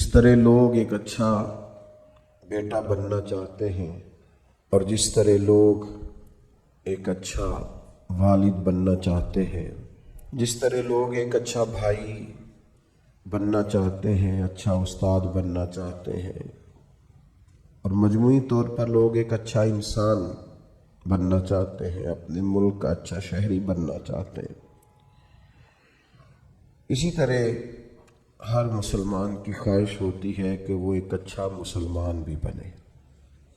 جس طرح لوگ ایک اچھا بیٹا بننا چاہتے ہیں اور جس طرح لوگ ایک اچھا والد بننا چاہتے ہیں، جس طرح لوگ ایک اچھا بھائی بننا چاہتے ہیں، اچھا استاد بننا چاہتے ہیں، اور مجموعی طور پر لوگ ایک اچھا انسان بننا چاہتے ہیں، اپنے ملک کا اچھا شہری بننا چاہتے ہیں، اسی طرح ہر مسلمان کی خواہش ہوتی ہے کہ وہ ایک اچھا مسلمان بھی بنے۔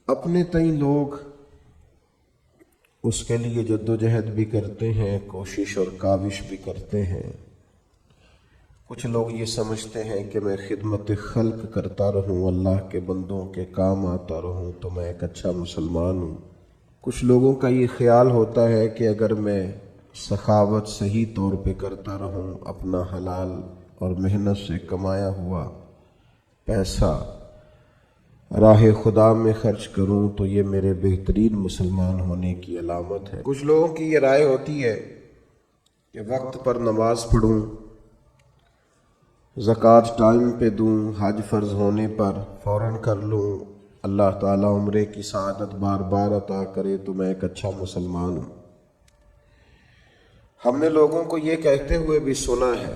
اپنے تئیں لوگ اس کے لیے جد و جہد بھی کرتے ہیں، کوشش اور کاوش بھی کرتے ہیں۔ کچھ لوگ یہ سمجھتے ہیں کہ میں خدمت خلق کرتا رہوں، اللہ کے بندوں کے کام آتا رہوں تو میں ایک اچھا مسلمان ہوں۔ کچھ لوگوں کا یہ خیال ہوتا ہے کہ اگر میں سخاوت صحیح طور پہ کرتا رہوں، اپنا حلال اور محنت سے کمایا ہوا پیسہ راہ خدا میں خرچ کروں تو یہ میرے بہترین مسلمان ہونے کی علامت ہے۔ کچھ لوگوں کی یہ رائے ہوتی ہے کہ وقت پر نماز پڑھوں، زکوٰۃ ٹائم پہ دوں، حج فرض ہونے پر فوراً کر لوں، اللہ تعالیٰ عمرے کی سعادت بار بار عطا کرے تو میں ایک اچھا مسلمان ہوں۔ ہم نے لوگوں کو یہ کہتے ہوئے بھی سنا ہے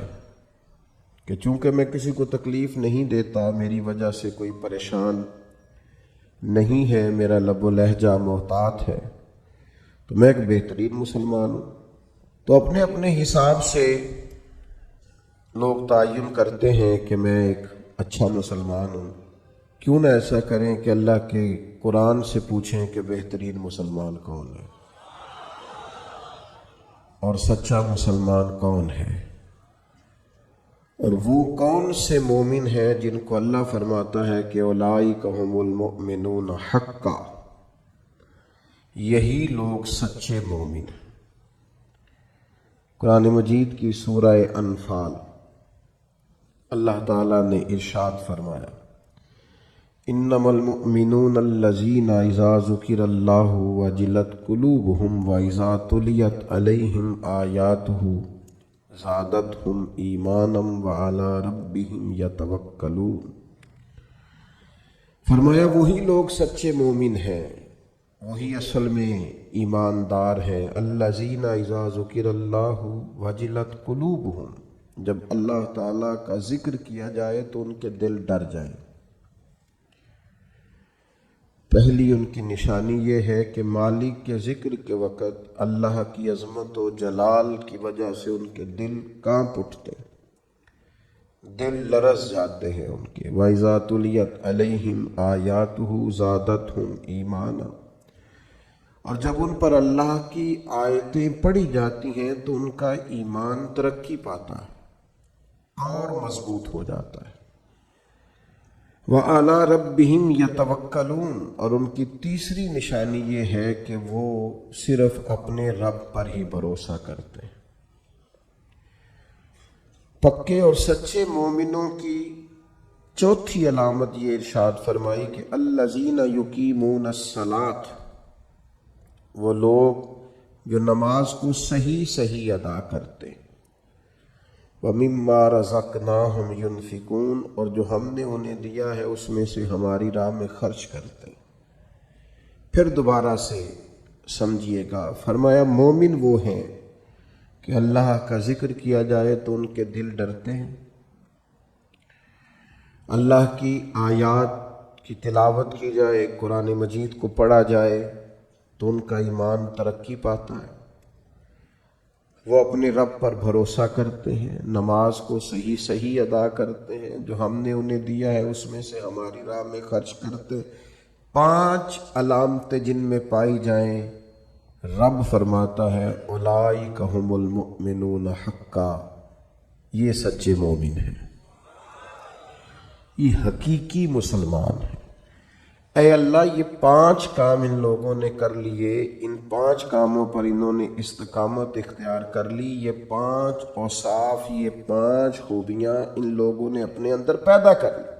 کہ چونکہ میں کسی کو تکلیف نہیں دیتا، میری وجہ سے کوئی پریشان نہیں ہے، میرا لب و لہجہ محتاط ہے، تو میں ایک بہترین مسلمان ہوں۔ تو اپنے اپنے حساب سے لوگ تعین کرتے ہیں کہ میں ایک اچھا مسلمان ہوں۔ کیوں نہ ایسا کریں کہ اللہ کے قرآن سے پوچھیں کہ بہترین مسلمان کون ہے اور سچا مسلمان کون ہے، اور وہ کون سے مومن ہیں جن کو اللہ فرماتا ہے کہ اولئک ھم المؤمنون حقا، یہی لوگ سچے مومن ہیں۔ قرآن مجید کی سورہ انفال اللہ تعالیٰ نے ارشاد فرمایا، انما المؤمنون الذین اذا ذکر اللہ وجلت قلوبہم واذا تلیت علیہم آیاتہ زادتہم ایمانا وعلی ربہم یتوکلون۔ فرمایا وہی لوگ سچے مومن ہیں، وہی اصل میں ایماندار ہیں۔ الذین اذا ذکر اللہ وجلت قلوبہم، جب اللہ تعالیٰ کا ذکر کیا جائے تو ان کے دل ڈر جائیں۔ پہلی ان کی نشانی یہ ہے کہ مالک کے ذکر کے وقت اللہ کی عظمت و جلال کی وجہ سے ان کے دل کانپ اٹھتے ہیں، دل لرز جاتے ہیں ان کے۔ وَإِذَا تُلِيَتْ عَلَيْهِمْ آيَاتُهُ زَادَتْهُمْ ایمانا، اور جب ان پر اللہ کی آیتیں پڑھی جاتی ہیں تو ان کا ایمان ترقی پاتا ہے اور مضبوط ہو جاتا ہے۔ وَعَلَىٰ رَبِّهِمْ يَتَوَكَّلُونَ، اور ان کی تیسری نشانی یہ ہے کہ وہ صرف اپنے رب پر ہی بھروسہ کرتے ہیں۔ پکے اور سچے مومنوں کی چوتھی علامت یہ ارشاد فرمائی کہ الذین یقیمون الصلاۃ، وہ لوگ جو نماز کو صحیح ادا کرتے ہیں، وَمِمَّا رَزَقْنَاهُمْ يُنْفِقُونَ، اور جو ہم نے انہیں دیا ہے اس میں سے ہماری راہ میں خرچ کرتے ہیں۔ پھر دوبارہ سے سمجھیے گا، فرمایا مومن وہ ہیں کہ اللہ کا ذکر کیا جائے تو ان کے دل ڈرتے ہیں، اللہ کی آیات کی تلاوت کی جائے، قرآن مجید کو پڑھا جائے تو ان کا ایمان ترقی پاتا ہے، وہ اپنے رب پر بھروسہ کرتے ہیں، نماز کو صحیح ادا کرتے ہیں، جو ہم نے انہیں دیا ہے اس میں سے ہماری راہ میں خرچ کرتے۔ 5 علامتیں جن میں پائی جائیں، رب فرماتا ہے اولئک ھم المؤمنون حقا، یہ سچے مومن ہیں، یہ حقیقی مسلمان ہیں۔ اے اللہ، یہ 5 کام ان لوگوں نے کر لیے، ان 5 کاموں پر انہوں نے استقامت اختیار کر لی، یہ 5 اوصاف، یہ 5 خوبیاں ان لوگوں نے اپنے اندر پیدا کر لی۔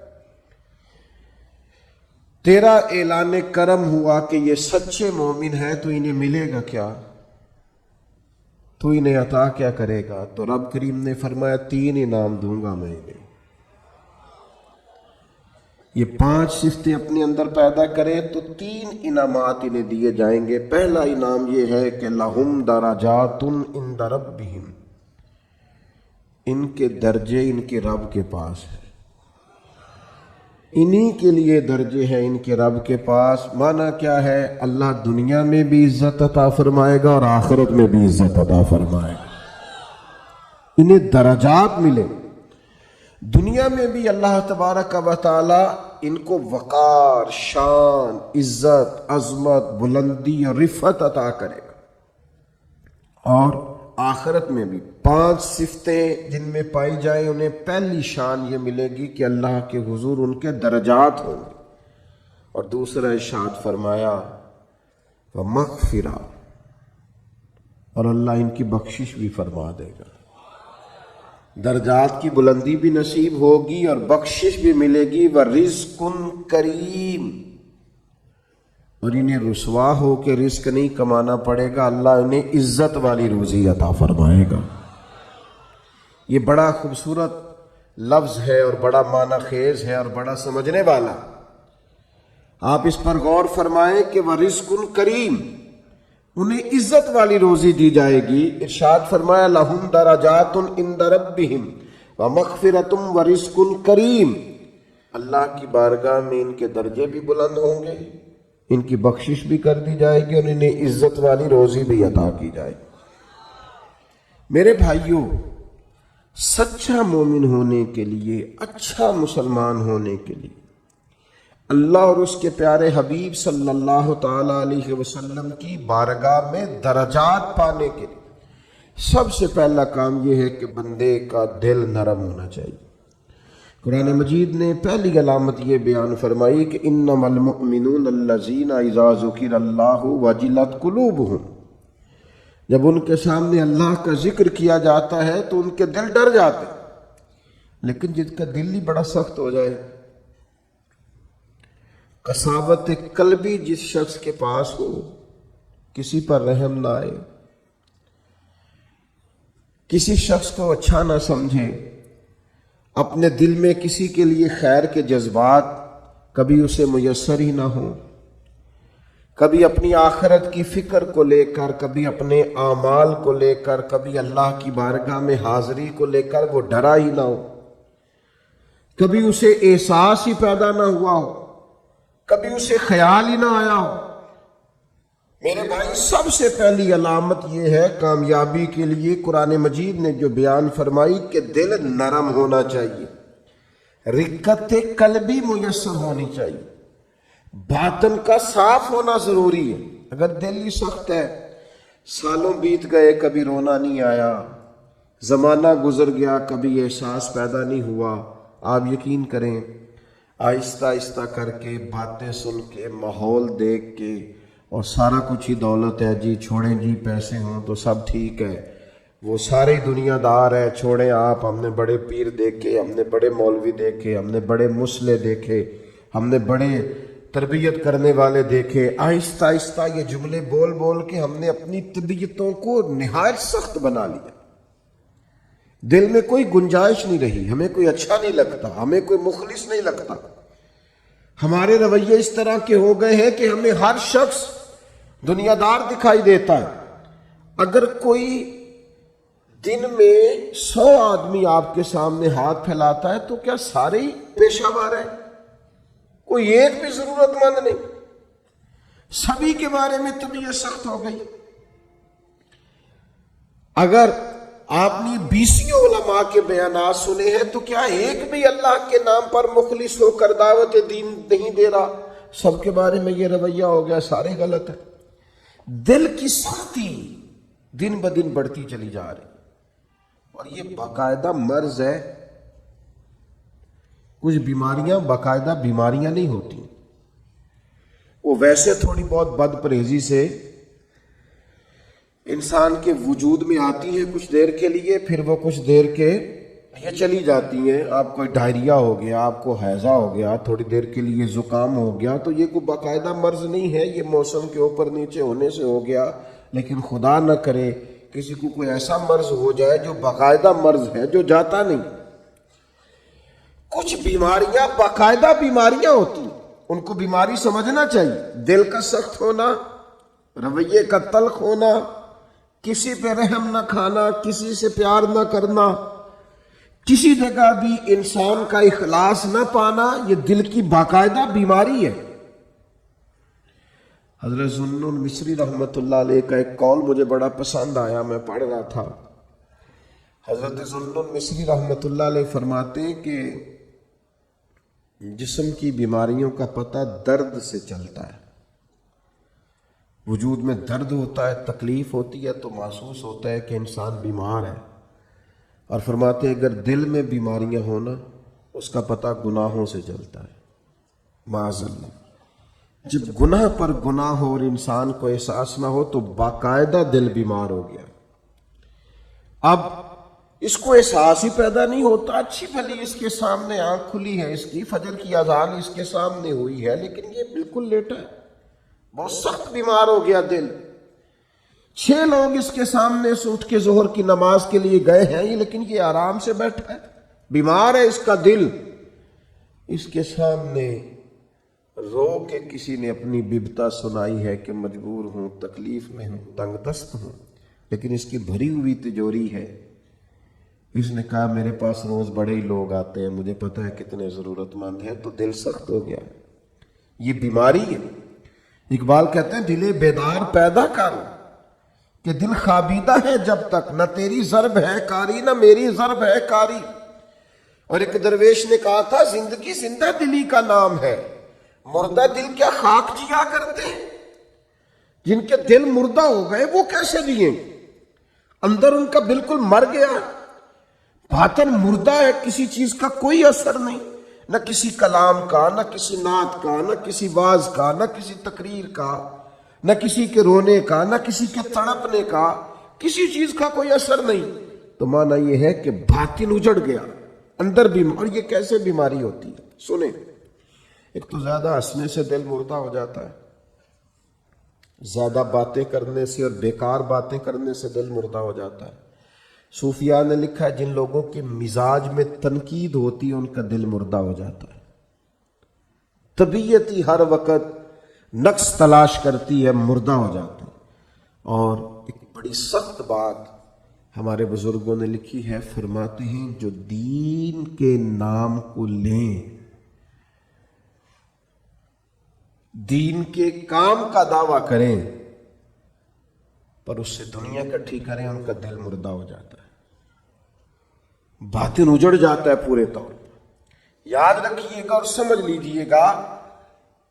تیرا اعلان کرم ہوا کہ یہ سچے مومن ہیں، تو انہیں ملے گا کیا؟ تو انہیں عطا کیا کرے گا؟ تو رب کریم نے فرمایا 3 انعام دوں گا میں انہیں۔ یہ 5 صفتیں اپنے اندر پیدا کرے تو 3 انعامات انہیں دیے جائیں گے۔ پہلا انعام یہ ہے کہ لہم درجات عند ربہم، ان کے درجے ان کے رب کے پاس ہیں، انہی کے لیے درجے ہیں ان کے رب کے پاس۔ معنی کیا ہے؟ اللہ دنیا میں بھی عزت عطا فرمائے گا اور آخرت میں بھی عزت عطا فرمائے گا، انہیں درجات ملے۔ دنیا میں بھی اللہ تبارک و تعالی ان کو وقار، شان، عزت، عظمت، بلندی اور رفعت عطا کرے گا، اور آخرت میں بھی 5 صفتیں جن میں پائی جائیں انہیں پہلی شان یہ ملے گی کہ اللہ کے حضور ان کے درجات ہوں گے، اور دوسرا ارشاد فرمایا ومغفرہ، اور اللہ ان کی بخشش بھی فرما دے گا، درجات کی بلندی بھی نصیب ہوگی اور بخشش بھی ملے گی، ورزق کریم، اور انہیں رسوا ہو کے رزق نہیں کمانا پڑے گا، اللہ انہیں عزت والی روزی عطا فرمائے گا۔ یہ بڑا خوبصورت لفظ ہے اور بڑا معنی خیز ہے اور بڑا سمجھنے والا، آپ اس پر غور فرمائیں کہ ورزق کریم، انہیں عزت والی روزی دی جائے گی۔ ارشاد فرمایا لہم درجات عند ربہم ومغفرۃ ورزق کریم، اللہ کی بارگاہ میں ان کے درجے بھی بلند ہوں گے، ان کی بخشش بھی کر دی جائے گی، اور انہیں عزت والی روزی بھی عطا کی جائے گی۔ میرے بھائیوں، سچا مومن ہونے کے لیے، اچھا مسلمان ہونے کے لیے، اللہ اور اس کے پیارے حبیب صلی اللہ تعالی علیہ وسلم کی بارگاہ میں درجات پانے کے لیے سب سے پہلا کام یہ ہے کہ بندے کا دل نرم ہونا چاہیے۔ قرآن مجید نے پہلی علامت یہ بیان فرمائی کہ انما المؤمنون الذین اذا ذکر اللہ وجلت قلوبہم، جب ان کے سامنے اللہ کا ذکر کیا جاتا ہے تو ان کے دل ڈر جاتے ہیں، لیکن جس کا دل ہی بڑا سخت ہو جائے، قساوت قلبی جس شخص کے پاس ہو، کسی پر رحم نہ آئے، کسی شخص کو اچھا نہ سمجھے، اپنے دل میں کسی کے لیے خیر کے جذبات کبھی اسے میسر ہی نہ ہو، کبھی اپنی آخرت کی فکر کو لے کر، کبھی اپنے اعمال کو لے کر، کبھی اللہ کی بارگاہ میں حاضری کو لے کر وہ ڈرا ہی نہ ہو، کبھی اسے احساس ہی پیدا نہ ہوا ہو، کبھی اسے خیال ہی نہ آیا ہو۔ میرے بھائی، سب سے پہلی علامت یہ ہے کامیابی کے لیے قرآن مجید نے جو بیان فرمائی کہ دل نرم ہونا چاہیے، رقت قلبی میسر ہونی چاہیے، باطن کا صاف ہونا ضروری ہے۔ اگر دل ہی سخت ہے، سالوں بیت گئے کبھی رونا نہیں آیا، زمانہ گزر گیا کبھی احساس پیدا نہیں ہوا، آپ یقین کریں آہستہ آہستہ کر کے، باتیں سن کے، ماحول دیکھ کے، اور سارا کچھ ہی دولت ہے جی، چھوڑیں جی پیسے ہوں تو سب ٹھیک ہے، وہ سارے دنیا دار ہے، چھوڑیں آپ، ہم نے بڑے پیر دیکھے، ہم نے بڑے مولوی دیکھے، ہم نے بڑے مسلح دیکھے، ہم نے بڑے تربیت کرنے والے دیکھے۔ آہستہ آہستہ یہ جملے بول بول کے ہم نے اپنی طبیعتوں کو نہایت سخت بنا لیا، دل میں کوئی گنجائش نہیں رہی، ہمیں کوئی اچھا نہیں لگتا، ہمیں کوئی مخلص نہیں لگتا، ہمارے رویے اس طرح کے ہو گئے ہیں کہ ہمیں ہر شخص دنیا دار دکھائی دیتا ہے۔ اگر کوئی دن میں 100 آدمی آپ کے سامنے ہاتھ پھیلاتا ہے تو کیا سارے ہی پیشہ ور ہیں؟ کوئی ایک بھی ضرورت مند نہیں، سبھی کے بارے میں طبیعت سخت ہو گئی۔ اگر آپ نے 20 علماء کے بیانات سنے ہیں تو کیا ایک بھی اللہ کے نام پر مخلص ہو کر دعوت دین نہیں دے رہا؟ سب کے بارے میں یہ رویہ ہو گیا، سارے غلط ہیں۔ دل کی سختی دن بدن بڑھتی چلی جا رہی، اور یہ باقاعدہ مرض ہے۔ کچھ بیماریاں باقاعدہ بیماریاں نہیں ہوتی، وہ ویسے تھوڑی بہت بد پرہیزی سے انسان کے وجود میں آتی ہے کچھ دیر کے لیے، پھر وہ کچھ دیر کے یہ چلی جاتی ہیں۔ آپ کو ڈائریا ہو گیا، آپ کو ہیضہ ہو گیا، تھوڑی دیر کے لیے زکام ہو گیا، تو یہ کوئی باقاعدہ مرض نہیں ہے، یہ موسم کے اوپر نیچے ہونے سے ہو گیا۔ لیکن خدا نہ کرے کسی کو کوئی ایسا مرض ہو جائے جو باقاعدہ مرض ہے، جو جاتا نہیں۔ کچھ بیماریاں باقاعدہ بیماریاں ہوتی ہیں، ان کو بیماری سمجھنا چاہیے۔ دل کا سخت ہونا، رویے کا تلخ ہونا، کسی پہ رحم نہ کھانا، کسی سے پیار نہ کرنا، کسی جگہ بھی انسان کا اخلاص نہ پانا، یہ دل کی باقاعدہ بیماری ہے۔ حضرت ذوالنون مصری رحمۃ اللہ علیہ کا ایک قول مجھے بڑا پسند آیا، میں پڑھ رہا تھا۔ حضرت ذوالنون مصری رحمۃ اللہ علیہ فرماتے ہیں کہ جسم کی بیماریوں کا پتہ درد سے چلتا ہے۔ وجود میں درد ہوتا ہے، تکلیف ہوتی ہے تو محسوس ہوتا ہے کہ انسان بیمار ہے، اور فرماتے ہیں اگر دل میں بیماریاں ہونا اس کا پتہ گناہوں سے چلتا ہے۔ معاذ اللہ، جب گناہ پر گناہ ہو اور انسان کو احساس نہ ہو تو باقاعدہ دل بیمار ہو گیا۔ اب اس کو احساس ہی پیدا نہیں ہوتا، اچھی بھلی اس کے سامنے آنکھ کھلی ہے، اس کی فجر کی اذان اس کے سامنے ہوئی ہے، لیکن یہ بالکل لیٹا ہے، بہت سخت بیمار ہو گیا دل۔ 6 لوگ اس کے سامنے سے اٹھ کے ظہر کی نماز کے لیے گئے ہیں، لیکن یہ آرام سے بیٹھا ہے، بیمار ہے اس کا دل۔ اس کے سامنے رو کے کسی نے اپنی ببتا سنائی ہے کہ مجبور ہوں، تکلیف میں ہوں، تنگ دست ہوں، لیکن اس کی بھری ہوئی تجوری ہے۔ اس نے کہا میرے پاس روز بڑے ہی لوگ آتے ہیں، مجھے پتہ ہے کتنے ضرورت مند ہیں، تو دل سخت ہو گیا۔ یہ بیماری ہے۔ اقبال کہتے ہیں دل بیدار پیدا کر کہ دل خوابیدہ ہے جب تک، نہ تیری ضرب ہے کاری نہ میری ضرب ہے کاری۔ اور ایک درویش نے کہا تھا زندگی زندہ دلی کا نام ہے، مردہ دل کیا خاک جیا کرتے ہیں؟ جن کے دل مردہ ہو گئے وہ کیسے جئیں؟ اندر ان کا بالکل مر گیا، باطن مردہ ہے، کسی چیز کا کوئی اثر نہیں، نہ کسی کلام کا، نہ کسی نعت کا، نہ کسی واعظ کا، نہ کسی تقریر کا، نہ کسی کے رونے کا، نہ کسی کے تڑپنے کا، کسی چیز کا کوئی اثر نہیں۔ تو معنی یہ ہے کہ باطن اجڑ گیا، اندر بھی۔ اور یہ کیسے بیماری ہوتی ہے سنیں، ایک تو زیادہ ہنسنے سے دل مردہ ہو جاتا ہے، زیادہ باتیں کرنے سے اور بیکار باتیں کرنے سے دل مردہ ہو جاتا ہے۔ صوفیاء نے لکھا ہے جن لوگوں کے مزاج میں تنقید ہوتی ہے ان کا دل مردہ ہو جاتا ہے، طبیعت ہی ہر وقت نقص تلاش کرتی ہے، مردہ ہو جاتا ہے۔ اور ایک بڑی سخت بات ہمارے بزرگوں نے لکھی ہے، فرماتے ہیں جو دین کے نام کو لیں، دین کے کام کا دعویٰ کریں پر اس سے دنیا اکٹھی کریں، ان کا دل مردہ ہو جاتا ہے، باطن اجڑ جاتا ہے پورے طور پر۔ یاد رکھیے گا اور سمجھ لیجئے گا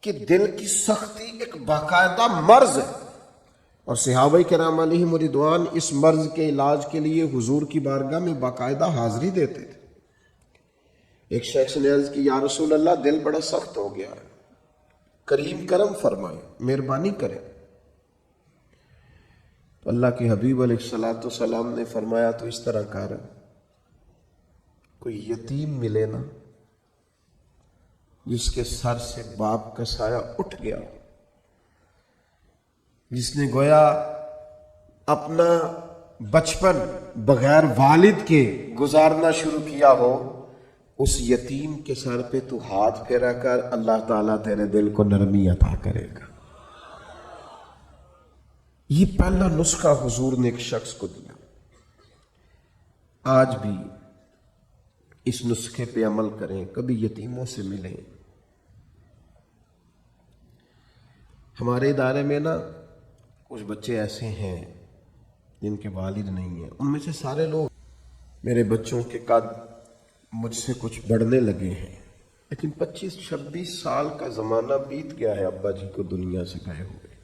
کہ دل کی سختی ایک باقاعدہ مرض ہے، اور صحابہ کرام علیہم رضوان اس مرض کے علاج کے لیے حضور کی بارگاہ میں باقاعدہ حاضری دیتے تھے۔ ایک شخص نے عرض کی یا رسول اللہ دل بڑا سخت ہو گیا ہے، کریم کرم فرمائیں، مہربانی کریں۔ تو اللہ کے حبیب علیہ الصلوۃ والسلام نے فرمایا تو اس طرح کر، کوئی یتیم ملے نا جس کے سر سے باپ کا سایہ اٹھ گیا، جس نے گویا اپنا بچپن بغیر والد کے گزارنا شروع کیا ہو، اس یتیم کے سر پہ تو ہاتھ پھیرا کر، اللہ تعالیٰ تیرے دل کو نرمی عطا کرے گا۔ یہ پہلا نسخہ حضور نے ایک شخص کو دیا۔ آج بھی اس نسخے پہ عمل کریں، کبھی یتیموں سے ملیں۔ ہمارے ادارے میں نا کچھ بچے ایسے ہیں جن کے والد نہیں ہیں، ان میں سے سارے لوگ میرے بچوں کے قد مجھ سے کچھ بڑھنے لگے ہیں، لیکن 25-26 سال کا زمانہ بیت گیا ہے ابا جی کو دنیا سے گئے ہوئے۔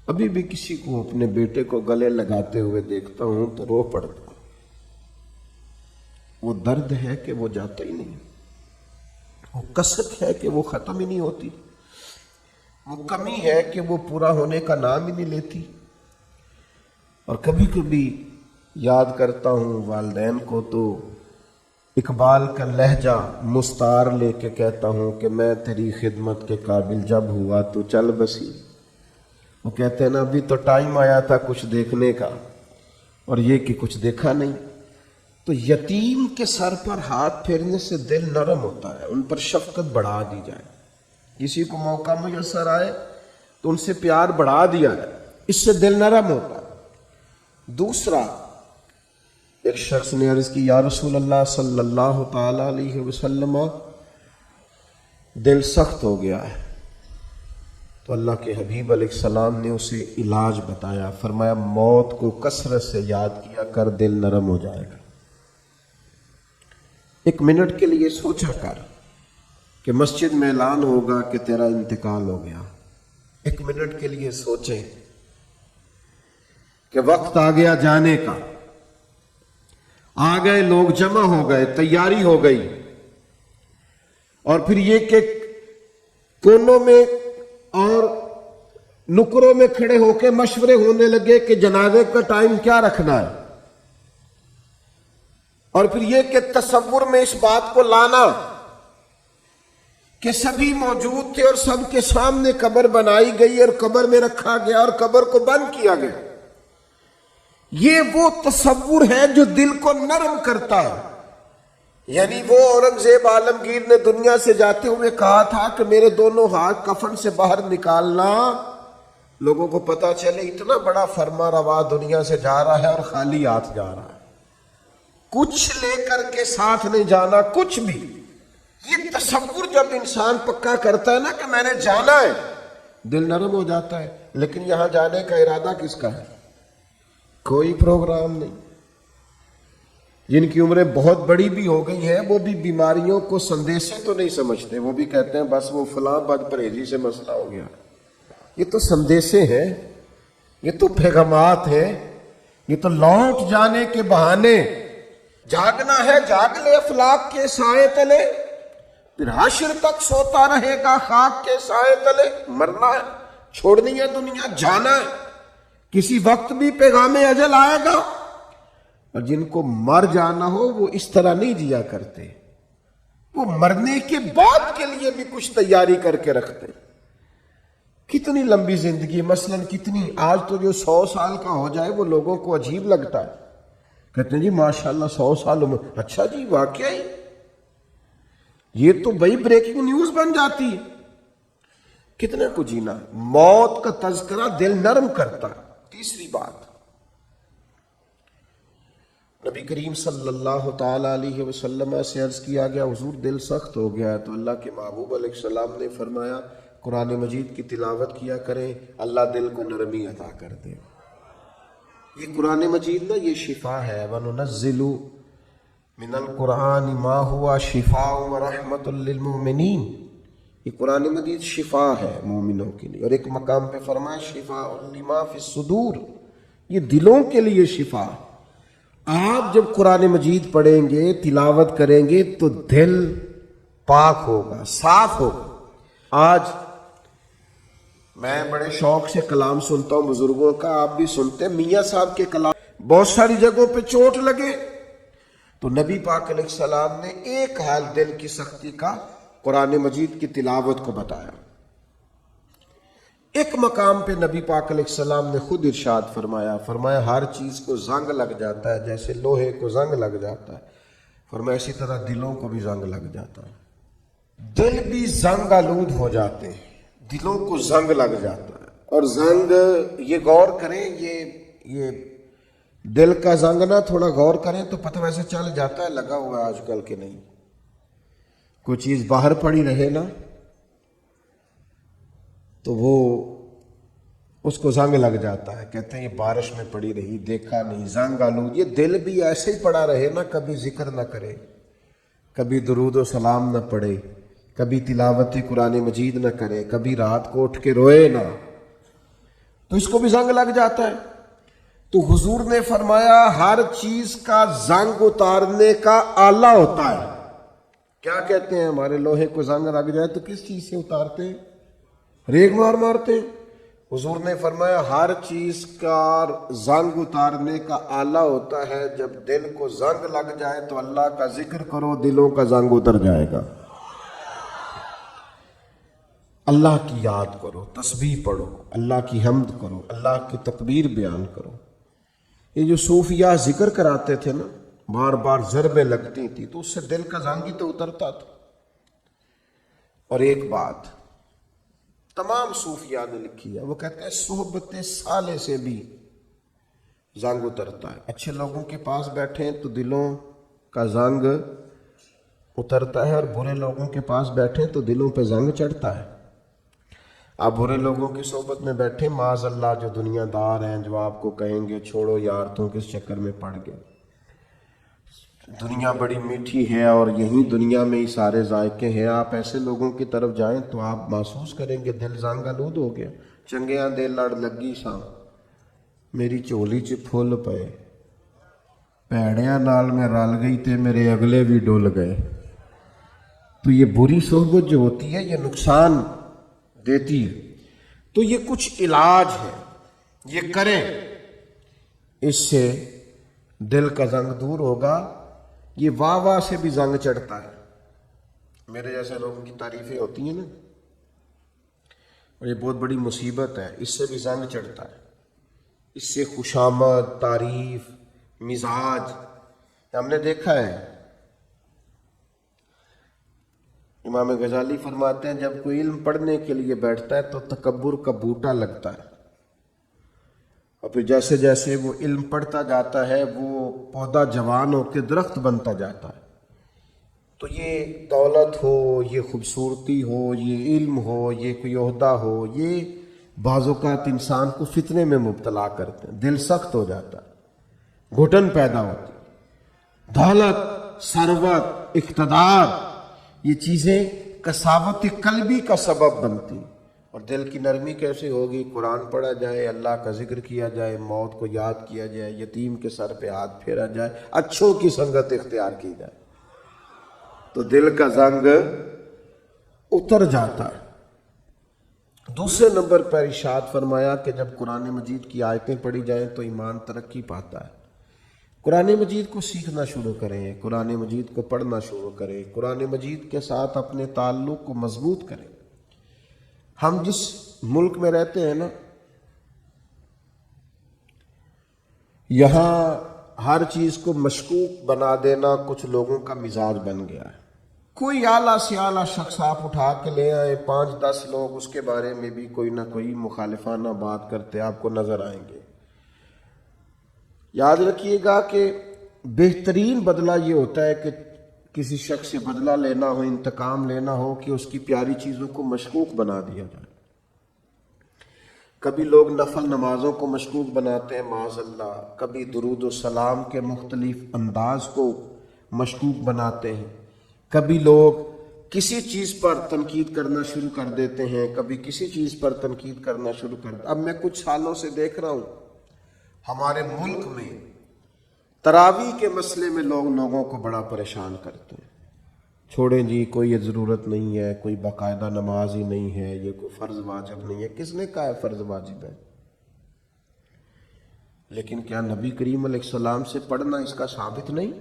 ابھی بھی کسی کو اپنے بیٹے کو گلے لگاتے ہوئے دیکھتا ہوں تو رو پڑتا ہوں۔ وہ درد ہے کہ وہ جاتا ہی نہیں، وہ کسک ہے کہ وہ ختم ہی نہیں ہوتی، وہ کمی ہے کہ وہ پورا ہونے کا نام ہی نہیں لیتی۔ اور کبھی کبھی یاد کرتا ہوں والدین کو تو اقبال کا لہجہ مستعار لے کے کہتا ہوں کہ میں تیری خدمت کے قابل جب ہوا تو چل بسی۔ وہ کہتے ہیں نا ابھی تو ٹائم آیا تھا کچھ دیکھنے کا، اور یہ کہ کچھ دیکھا نہیں۔ تو یتیم کے سر پر ہاتھ پھیرنے سے دل نرم ہوتا ہے، ان پر شفقت بڑھا دی جائے، کسی کو موقع میسر آئے تو ان سے پیار بڑھا دیا جائے، اس سے دل نرم ہوتا ہے۔ دوسرا، ایک شخص نے عرض کی یا رسول اللہ صلی اللہ تعالی علیہ وسلم دل سخت ہو گیا ہے، تو اللہ کے حبیب علیہ السلام نے اسے علاج بتایا، فرمایا موت کو کثرت سے یاد کیا کر، دل نرم ہو جائے گا۔ 1 منٹ کے لیے سوچا کر کہ مسجد میں اعلان ہوگا کہ تیرا انتقال ہو گیا، 1 منٹ کے لیے سوچیں کہ وقت آ گیا جانے کا، آ گئے لوگ جمع ہو گئے، تیاری ہو گئی، اور پھر یہ کہ کونوں میں اور نکروں میں کھڑے ہو کے مشورے ہونے لگے کہ جنازے کا ٹائم کیا رکھنا ہے، اور پھر یہ کہ تصور میں اس بات کو لانا کہ سبھی موجود تھے اور سب کے سامنے قبر بنائی گئی اور قبر میں رکھا گیا اور قبر کو بند کیا گیا، یہ وہ تصور ہے جو دل کو نرم کرتا ہے۔ یعنی وہ اورنگزیب عالمگیر نے دنیا سے جاتے ہوئے کہا تھا کہ میرے دونوں ہاتھ کفن سے باہر نکالنا، لوگوں کو پتا چلے اتنا بڑا فرما روا دنیا سے جا رہا ہے اور خالی ہاتھ جا رہا ہے، کچھ لے کر کے ساتھ نہیں جانا، کچھ بھی۔ یہ تصور جب انسان پکا کرتا ہے نا کہ میں نے جانا ہے، دل نرم ہو جاتا ہے۔ لیکن یہاں جانے کا ارادہ کس کا ہے؟ کوئی پروگرام نہیں۔ جن کی عمریں بہت بڑی بھی ہو گئی ہیں وہ بھی بیماریوں کو سندیشے تو نہیں سمجھتے، وہ بھی کہتے ہیں بس وہ فلاں بد پرہیزی سے مسئلہ ہو گیا۔ یہ تو سندیشے ہیں، یہ تو پیغامات ہیں، یہ تو لوٹ جانے کے بہانے۔ جاگنا ہے جاگ لے افلاک کے سائے تلے، پھر حشر تک سوتا رہے گا خاک کے سائے تلے۔ مرنا ہے، چھوڑنی ہے دنیا، جانا ہے، کسی وقت بھی پیغام اجل آئے گا۔ اور جن کو مر جانا ہو وہ اس طرح نہیں جیا کرتے، وہ مرنے کے بعد کے لیے بھی کچھ تیاری کر کے رکھتے۔ کتنی لمبی زندگی، مثلا کتنی، آج تو جو 100 سال کا ہو جائے وہ لوگوں کو عجیب لگتا ہے، کہتے ہیں جی ماشاءاللہ 100 سال عمر۔ اچھا جی واقعی، یہ تو بڑی بریکنگ نیوز بن جاتی ہے۔ کتنے کو جینا، موت کا تذکرہ دل نرم کرتا ہے۔ تیسری بات، نبی کریم صلی اللہ تعالی علیہ وسلم سے عرض کیا گیا حضور دل سخت ہو گیا ہے، تو اللہ کے محبوب علیہ السلام نے فرمایا قرآن مجید کی تلاوت کیا کریں، اللہ دل کو نرمی عطا کر دے۔ یہ قرآن مجید نا یہ شفا ہے، وَنُنَزِّلُ مِنَ الْقُرْآنِ مَا هُوَ شِفَاءٌ وَرَحْمَةٌ لِّلْمُؤْمِنِينَ۔ یہ قرآن مجید شفا ہے مومنوں کے لیے، اور ایک مقام پہ فرمایا شفاء لِمَا فِي الصُّدُورِ، یہ دلوں کے لیے شفا۔ آپ جب قرآن مجید پڑھیں گے، تلاوت کریں گے تو دل پاک ہوگا، صاف ہوگا۔ آج میں بڑے شوق سے کلام سنتا ہوں بزرگوں کا، آپ بھی سنتے ہیں، میاں صاحب کے کلام بہت ساری جگہوں پہ چوٹ لگے تو نبی پاک علیہ السلام نے ایک حال دل کی سختی کا قرآن مجید کی تلاوت کو بتایا۔ ایک مقام پہ نبی پاک علیہ السلام نے خود ارشاد فرمایا ہر چیز کو زنگ لگ جاتا ہے، جیسے لوہے کو زنگ لگ جاتا ہے، فرمایا اسی طرح دلوں کو بھی زنگ لگ جاتا ہے۔ دل بھی زنگ آلود ہو جاتے ہیں، دلوں کو زنگ لگ جاتا ہے۔ اور زنگ، یہ غور کریں، یہ دل کا زنگ نہ تھوڑا غور کریں تو پتہ ویسے چل جاتا ہے لگا ہوا ہے آج کل کے نہیں۔ کوئی چیز باہر پڑی رہے نا تو وہ اس کو زنگ لگ جاتا ہے، کہتے ہیں یہ بارش میں پڑی رہی، دیکھا نہیں، زنگ آلود۔ یہ دل بھی ایسے ہی پڑا رہے نا، کبھی ذکر نہ کرے، کبھی درود و سلام نہ پڑھے، کبھی تلاوت قرآن مجید نہ کرے، کبھی رات کو اٹھ کے روئے نہ، تو اس کو بھی زنگ لگ جاتا ہے۔ تو حضور نے فرمایا ہر چیز کا زنگ اتارنے کا آلہ ہوتا ہے۔ کیا کہتے ہیں، ہمارے لوہے کو زنگ لگ جائے تو کس چیز سے اتارتے ہیں؟ ریگ مارتے ہیں۔ حضور نے فرمایا ہر چیز کا زنگ اتارنے کا آلہ ہوتا ہے، جب دل کو زنگ لگ جائے تو اللہ کا ذکر کرو، دلوں کا زنگ اتر جائے گا۔ اللہ کی یاد کرو، تسبیح پڑھو، اللہ کی حمد کرو، اللہ کی تکبیر بیان کرو۔ یہ جو صوفیاء ذکر کراتے تھے نا، بار بار ضربیں لگتی تھی تو اس سے دل کا زنگ ہی تو اترتا تھا۔ اور ایک بات تمام صوفیاء نے لکھی ہے، وہ کہتے ہیں صحبت صالح سے بھی زنگ اترتا ہے۔ اچھے لوگوں کے پاس بیٹھیں تو دلوں کا زنگ اترتا ہے، اور برے لوگوں کے پاس بیٹھیں تو دلوں پہ زنگ چڑھتا ہے۔ آپ برے لوگوں کی صحبت میں بیٹھیں، معاذ اللہ جو دنیا دار ہیں، جو آپ کو کہیں گے چھوڑو یار تم کس چکر میں پڑ گئے، دنیا بڑی میٹھی ہے اور یہی دنیا میں ہی سارے ذائقے ہیں، آپ ایسے لوگوں کی طرف جائیں تو آپ محسوس کریں گے دل زنگ آلود ہو گیا۔ چنگیاں دے لڑ لگی ساں میری چولی چ پھل پئے، پیڑیاں نال میں رل گئی تے میرے اگلے بھی ڈول گئے۔ تو یہ بری صحبت جو ہوتی ہے یہ نقصان دیتی ہے، تو یہ کچھ علاج ہے، یہ کریں، اس سے دل کا زنگ دور ہوگا۔ یہ واہ واہ سے بھی زنگ چڑھتا ہے، میرے جیسے لوگوں کی تعریفیں ہوتی ہیں نا، اور یہ بہت بڑی مصیبت ہے، اس سے بھی زنگ چڑھتا ہے، اس سے خوشامد، تعریف، مزاج، ہم نے دیکھا ہے۔ امام غزالی فرماتے ہیں جب کوئی علم پڑھنے کے لیے بیٹھتا ہے تو تکبر کا بوٹا لگتا ہے، اور پھر جیسے جیسے وہ علم پڑھتا جاتا ہے وہ پودا جوان ہو کے درخت بنتا جاتا ہے۔ تو یہ دولت ہو، یہ خوبصورتی ہو، یہ علم ہو، یہ کوئی عہدہ ہو، یہ بعض اوقات انسان کو فتنے میں مبتلا کرتے ہیں، دل سخت ہو جاتا ہے، گھٹن پیدا ہوتی ہے۔ دولت، ثروت، اقتدار، یہ چیزیں کساوت قلبی کا سبب بنتی، اور دل کی نرمی کیسے ہوگی؟ قرآن پڑھا جائے، اللہ کا ذکر کیا جائے، موت کو یاد کیا جائے، یتیم کے سر پہ ہاتھ پھیرا جائے، اچھوں کی سنگت اختیار کی جائے، تو دل کا زنگ اتر جاتا ہے۔ دوسرے نمبر پر ارشاد فرمایا کہ جب قرآن مجید کی آیتیں پڑھی جائیں تو ایمان ترقی پاتا ہے۔ قرآن مجید کو سیکھنا شروع کریں، قرآن مجید کو پڑھنا شروع کریں، قرآن مجید کے ساتھ اپنے تعلق کو مضبوط کریں۔ ہم جس ملک میں رہتے ہیں نا، یہاں ہر چیز کو مشکوک بنا دینا کچھ لوگوں کا مزاج بن گیا ہے۔ کوئی اعلیٰ سے اعلیٰ شخص آپ اٹھا کے لے آئے، 5-10 لوگ اس کے بارے میں بھی کوئی نہ کوئی مخالفانہ بات کرتے آپ کو نظر آئیں گے۔ یاد رکھیے گا کہ بہترین بدلہ یہ ہوتا ہے کہ کسی شخص سے بدلہ لینا ہو، انتقام لینا ہو، کہ اس کی پیاری چیزوں کو مشکوک بنا دیا جائے۔ کبھی لوگ نفل نمازوں کو مشکوک بناتے ہیں معاذ اللہ، کبھی درود و سلام کے مختلف انداز کو مشکوک بناتے ہیں، کبھی لوگ کسی چیز پر تنقید کرنا شروع کر دیتے ہیں، کبھی کسی چیز پر تنقید کرنا شروع کر دیتے ہیں۔ اب میں کچھ سالوں سے دیکھ رہا ہوں ہمارے ملک میں تراویح کے مسئلے میں لوگوں کو بڑا پریشان کرتے ہیں۔ چھوڑیں جی، کوئی یہ ضرورت نہیں ہے، کوئی باقاعدہ نماز ہی نہیں ہے، یہ کوئی فرض واجب نہیں ہے۔ کس نے کہا ہے فرض واجب ہے؟ لیکن کیا نبی کریم علیہ السلام سے پڑھنا اس کا ثابت نہیں؟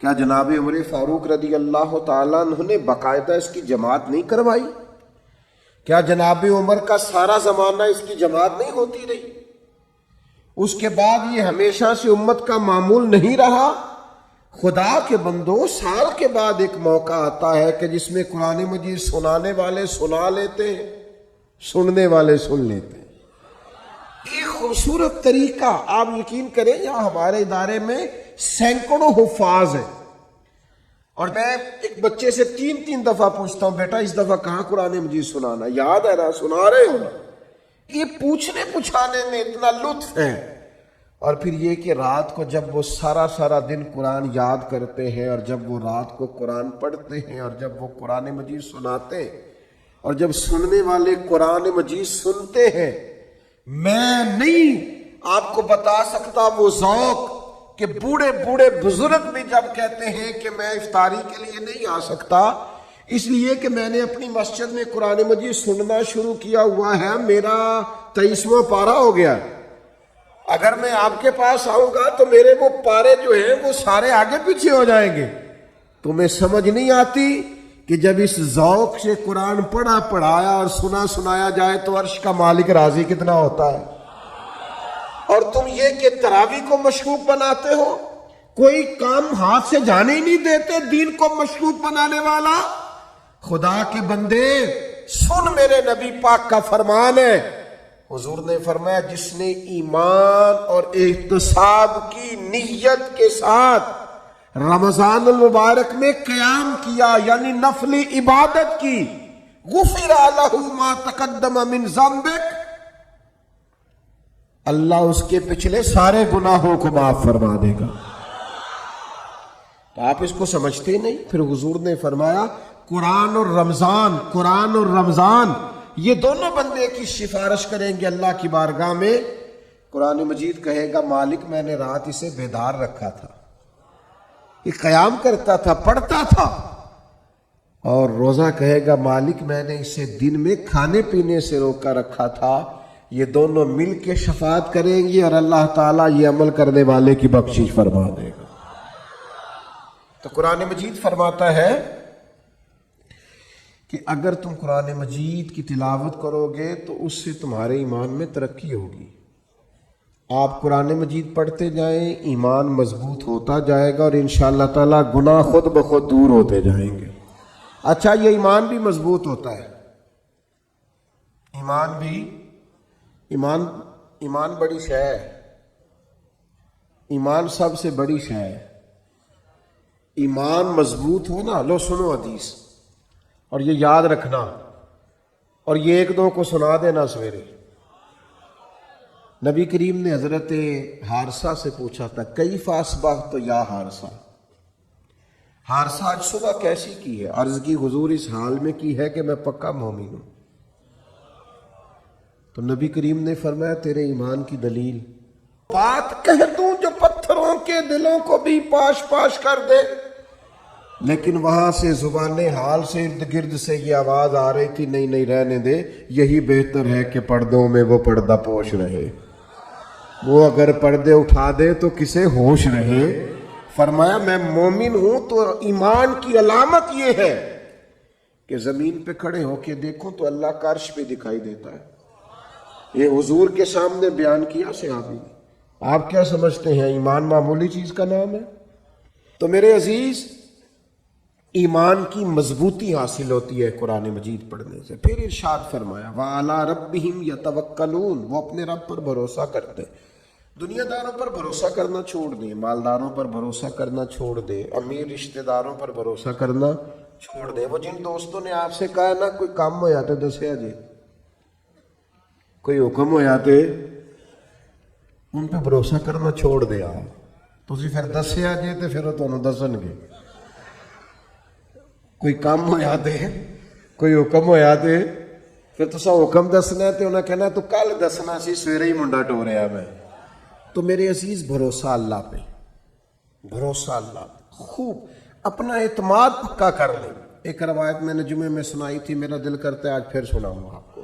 کیا جناب عمر فاروق رضی اللہ تعالیٰ عنہ نے باقاعدہ اس کی جماعت نہیں کروائی؟ کیا جناب عمر کا سارا زمانہ اس کی جماعت نہیں ہوتی رہی؟ اس کے بعد یہ ہمیشہ سے امت کا معمول نہیں رہا؟ خدا کے بندو، سال کے بعد ایک موقع آتا ہے کہ جس میں قرآن مجید سنانے والے سنا لیتے ہیں، سننے والے سن لیتے ہیں۔ ایک خوبصورت طریقہ، آپ یقین کریں یہاں ہمارے ادارے میں سینکڑوں حفاظ ہیں، اور میں ایک بچے سے 3 دفعہ پوچھتا ہوں بیٹا اس دفعہ کہاں قرآن مجید سنانا؟ یاد ہے نا؟ سنا رہے ہو نا؟ یہ پوچھنے پوچھانے میں اتنا لطف ہے۔ اور پھر یہ کہ رات کو جب وہ سارا دن قرآن یاد کرتے ہیں، اور جب وہ رات کو قرآن پڑھتے ہیں، اور جب وہ قرآن مجید سناتے ہیں، اور جب سننے والے قرآن مجید سنتے ہیں، میں نہیں آپ کو بتا سکتا وہ ذوق کہ بوڑھے بزرگ بھی جب کہتے ہیں کہ میں افطاری کے لیے نہیں آ سکتا اس لیے کہ میں نے اپنی مسجد میں قرآن مجید سننا شروع کیا ہوا ہے، میرا 23واں پارہ ہو گیا، اگر میں آپ کے پاس آؤں گا تو میرے وہ پارے جو ہیں وہ سارے آگے پیچھے ہو جائیں گے۔ تمہیں سمجھ نہیں آتی کہ جب اس ذوق سے قرآن پڑھایا اور سنایا جائے تو عرش کا مالک راضی کتنا ہوتا ہے؟ اور تم یہ کہ تراویح کو مشکوک بناتے ہو، کوئی کام ہاتھ سے جانے ہی نہیں دیتے دین کو مشروط بنانے والا. خدا کے بندے سن میرے نبی پاک کا فرمان ہے. حضور نے فرمایا جس نے ایمان اور احتساب کی نیت کے ساتھ رمضان المبارک میں قیام کیا یعنی نفلی عبادت کی، غفر لہ ما تقدم من ذنبک، اللہ اس کے پچھلے سارے گناہوں کو معاف فرما دے گا. تو آپ اس کو سمجھتے ہی نہیں. پھر حضور نے فرمایا قرآن اور رمضان یہ دونوں بندے کی سفارش کریں گے اللہ کی بارگاہ میں. قرآن مجید کہے گا مالک میں نے رات اسے بیدار رکھا تھا، یہ قیام کرتا تھا، پڑھتا تھا. اور روزہ کہے گا مالک میں نے اسے دن میں کھانے پینے سے روکا رکھا تھا. یہ دونوں مل کے شفاعت کریں گے اور اللہ تعالیٰ یہ عمل کرنے والے کی بخشش فرما دے گا. تو قرآن مجید فرماتا ہے کہ اگر تم قرآن مجید کی تلاوت کرو گے تو اس سے تمہارے ایمان میں ترقی ہوگی. آپ قرآن مجید پڑھتے جائیں، ایمان مضبوط ہوتا جائے گا اور انشاءاللہ تعالیٰ گناہ خود بخود دور ہوتے جائیں گے. اچھا یہ ایمان بھی مضبوط ہوتا ہے. ایمان بڑی شے ہے. ایمان سب سے بڑی شے ہے. ایمان مضبوط ہو نا، لو سنو حدیث اور یہ یاد رکھنا اور یہ ایک دو کو سنا دینا سویرے. نبی کریم نے حضرت حارثہ سے پوچھا تھا کیف اصبحت یا حارثہ، حارثہ آج صبح کیسی کی ہے؟ عرض کی حضور اس حال میں کی ہے کہ میں پکا مومن ہوں. تو نبی کریم نے فرمایا تیرے ایمان کی دلیل بات کہہ دوں جو پتھروں کے دلوں کو بھی پاش پاش کر دے. لیکن وہاں سے زبان حال سے ارد گرد سے یہ آواز آ رہی تھی نہیں رہنے دے، یہی بہتر ہے کہ پردوں میں وہ پردہ پوش رہے. وہ اگر پردے اٹھا دے تو کسے ہوش رہے. فرمایا میں مومن ہوں تو ایمان کی علامت یہ ہے کہ زمین پہ کھڑے ہو کے دیکھوں تو اللہ کا عرش پہ دکھائی دیتا ہے. یہ حضور کے سامنے بیان کیا صحابی. آپ کیا سمجھتے ہیں ایمان معمولی چیز کا نام ہے؟ تو میرے عزیز ایمان کی مضبوطی حاصل ہوتی ہے قرآن مجید پڑھنے سے. پھر ارشاد فرمایا وَعَلَىٰ رَبِّهِمْ يَتَوَكَّلُونَ، وہ اپنے رب پر بھروسہ کرتے. دنیا داروں پر بھروسہ کرنا چھوڑ دیں، مالداروں پر بھروسہ کرنا چھوڑ دیں، امیر رشتہ داروں پر بھروسہ کرنا چھوڑ دیں. وہ جن دوستوں نے آپ سے کہا نا کوئی کام ہو جاتے دسیا جی، کوئی حکم ہو جاتے، ان پہ بھروسہ کرنا چھوڑ دے. آپ تسی پھر دسیا جی تو پھر وہ تمہیں دسن گے. کوئی کام ہو جاتے، کوئی حکم ہو جاتے، پھر تسا حکم دسنا ہے تو انہیں کہنا تو کل دسنا سی سویرے ہی منڈا ٹوریا میں. تو میرے عزیز بھروسہ اللہ پہ، بھروسہ اللہ پہ خوب اپنا اعتماد پکا کر لیں. ایک روایت میں نے جمعے میں سنائی تھی، میرا دل کرتا ہے آج پھر سناؤں گا آپ کو.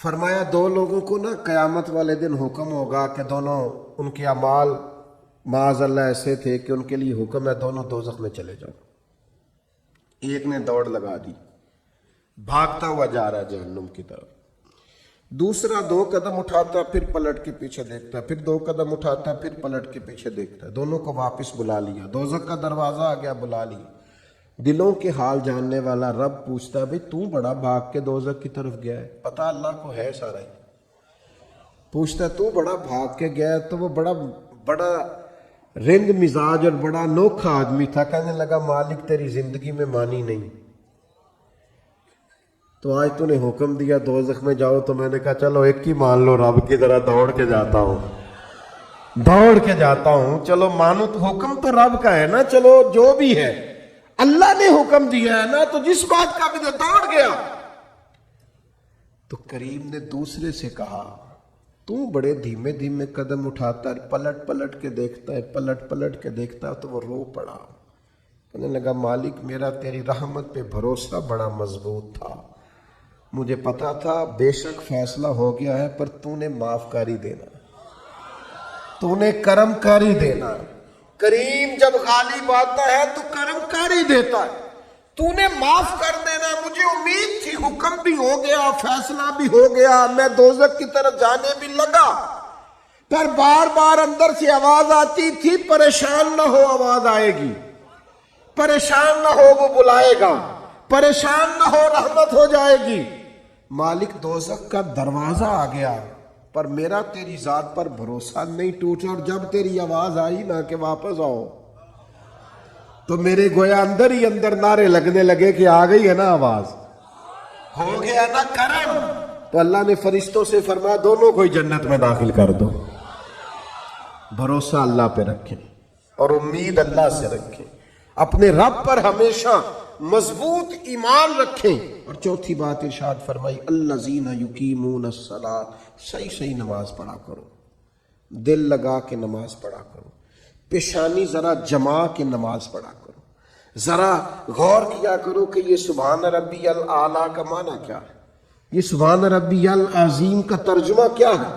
فرمایا دو لوگوں کو نا قیامت والے دن حکم ہوگا کہ دونوں ان کے اعمال معاذ اللہ ایسے تھے کہ ان کے لیے حکم ہے دونوں دوزخ میں چلے جاؤ. ایک نے دوڑ لگا دی، بھاگتا ہوا جا رہا ہے جہنم کی طرف. دوسرا 2 قدم اٹھاتا پھر پلٹ کے پیچھے دیکھتا، پھر 2 قدم اٹھاتا پھر پلٹ کے پیچھے دیکھتا. دونوں کو واپس بلا لیا، دوزخ کا دروازہ آ گیا، بلا لیا. دلوں کے حال جاننے والا رب پوچھتا ہے بھئی تو بڑا بھاگ کے دوزخ کی طرف گیا ہے؟ پتہ اللہ کو ہے سارا ہی. پوچھتا ہے تو بڑا بھاگ کے گیا ہے. تو وہ بڑا رند مزاج اور بڑا انوکھا آدمی تھا. کہنے لگا مالک تیری زندگی میں مانی نہیں، تو آج تو نے حکم دیا دوزخ میں جاؤ تو میں نے کہا چلو ایک ہی مان لو، رب کی طرح دوڑ کے جاتا ہوں. چلو مانو تو حکم تو رب کا ہے نا، چلو جو بھی ہے اللہ نے حکم دیا ہے نا، تو جس بات کا بھی تو دوڑ گیا. تو کریم نے دوسرے سے کہا تو بڑے دھیمے دھیمے قدم اٹھاتا ہے، پلٹ پلٹ کے دیکھتا ہے. تو وہ رو پڑا، کہنے لگا مالک میرا تیری رحمت پہ بھروسہ بڑا مضبوط تھا، مجھے پتا تھا بے شک فیصلہ ہو گیا ہے پر تو نے معاف کاری دینا، تو نے کرم کاری دینا. کریم جب غالب آتا ہے تو کرم کاری دیتا ہے. تو نے معاف کر دینا. مجھے امید تھی حکم بھی ہو گیا، فیصلہ بھی ہو گیا، میں دوزخ کی طرف جانے بھی لگا، پر بار بار اندر سے آواز آتی تھی پریشان نہ ہو، آواز آئے گی، پریشان نہ ہو وہ بلائے گا، پریشان نہ ہو رحمت ہو جائے گی۔ مالک دوزخ کا دروازہ آ گیا، پر میرا تیری ذات پر بھروسہ نہیں ٹوٹا، اور جب تیری آواز آئی نا کہ واپس آؤ، تو میرے گویا اندر ہی اندر نعرے لگنے لگے کہ آ گئی ہے نا آواز، ہو گیا نا کرم۔ تو اللہ نے فرشتوں سے فرمایا دونوں کو ہی جنت میں داخل کر دو۔ بھروسہ اللہ پہ رکھیں اور امید اللہ سے رکھیں، اپنے رب پر ہمیشہ مضبوط ایمان رکھیں۔ اور چوتھی بات ارشاد فرمائی الذین یقیمون الصلاۃ، صحیح نماز پڑھا کرو، دل لگا کے نماز پڑھا کرو، پیشانی ذرا جما کے نماز پڑھا کرو، ذرا غور کیا کرو کہ یہ سبحان ربی الاعلیٰ کا معنی کیا ہے، یہ سبحان ربی العظیم کا ترجمہ کیا ہے،